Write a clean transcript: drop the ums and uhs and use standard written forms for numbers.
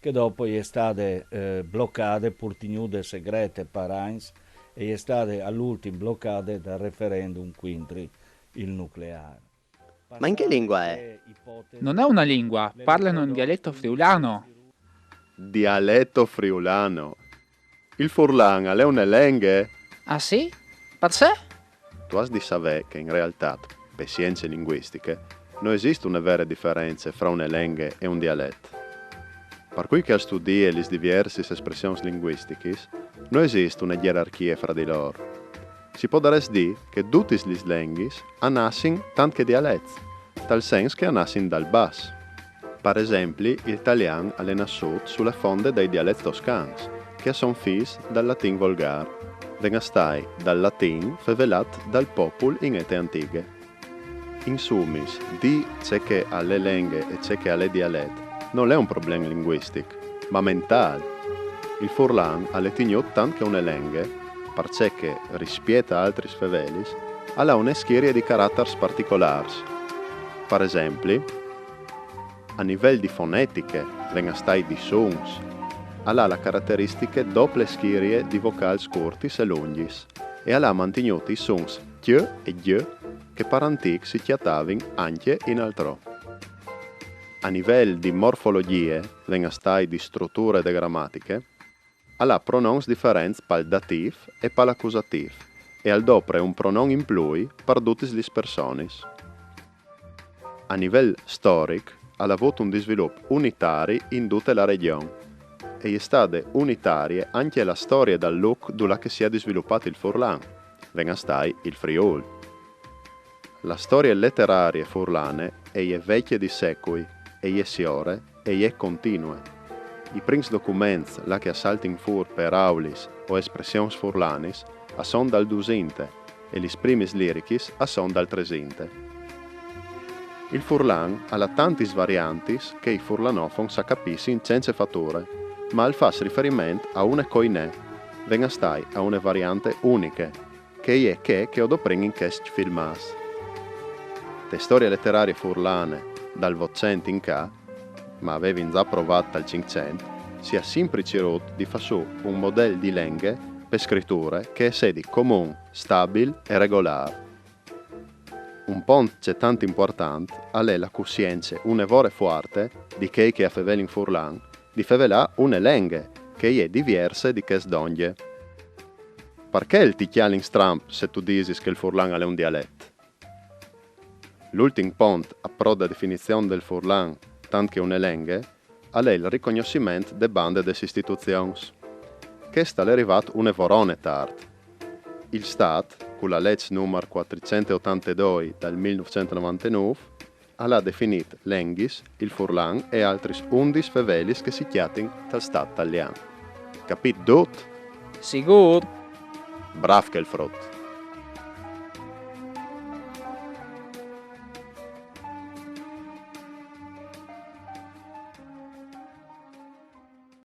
che dopo è state bloccate pur tenude segrete per Heinz e è state all'ultimo bloccate dal referendum quintri il nucleare. Ma in che Passate lingua è? che Non ipotesi è una lingua, parlano in l'elettrodotti dialetto friulano. Dialetto friulano. Il furlan è una lingua? Ah sì? Per sé? Tu has di sapere che in realtà, per scienze linguistiche, non esiste una vera differenza fra una lingua e un dialetto. Per cui che al studiare le diverse espressioni linguistiche, non esiste una gerarchia fra di loro. Si può dare dire che tutte le lingue hanno tanti dialetti, tal senso che hanno dal basso. Per esempio, l'italiano è nasciuto sulla fonte dei dialetti toscani, che sono figli dal latino volgare, vengastai dal latino favelato dal popolo in ete antiche. In summis, di c'è che alle lingue e c'è che alle dialetti non è un problema linguistico, ma mentale. Il furlan ha tenuto tanto che una lingua, perché rispetta altri favelis, ha una serie di caratteri particolari. Per esempio, a livello di fonetiche, vengastai di sons, ha la caratteristica doppie schiere di vocali corti e lunghi e ha mantenuto i sons t e g che per antichi si chiamavano anche in altro. A livello di morfologie, vengastai di strutture e grammatiche, ha pronoms differenti per il dativ e per l'accusativ e al dopo un pronom in più per tutte le persone. A livello storico, ha avuto un sviluppo unitario in tutta la regione e è stata unitaria anche la storia dal look dove si è sviluppato il furlan, vengastai il friul. La storia letteraria furlane è vecchia di secoli e è siore e è continua. I primi documenti la che assaltano fur per aulis o espressioni furlanis sono dal 200 e le prime lirichis sono dal 300. Il furlan ha tanti varianti che i furlanofoni sa capiscono senza fatture, ma al fa riferimento a una coinè, vengastai a una variante unica, che è che ho dopring in questi filmas. Le storie letterarie furlane dal 800 in ca, ma avevi già provato dal 500, si è sempre cercato di fare su un modello di lingue per scritture che è sedi comune, stabile e regolare. Un punto c'è tanto importante è la coscienza un'evore forte di che ha fevel in furlan, di fevelà una lingua che è diversa di che sdonge. Perché il ti chiali in stramp se tu dici che il furlan è un dialetto? L'ultimo punto a pro da definizione del furlan, tanto che una lingua, è il riconoscimento delle bande delle istituzioni. Questa è arrivata una vorone tardi. Il Stato, con la legge numero 482 del 1999, ha definito l'Enghis, il Furlan e altri 11 fevelis che si chiamano dal Stato italiano. Capito tutto? Sicuro? Brav che il frott!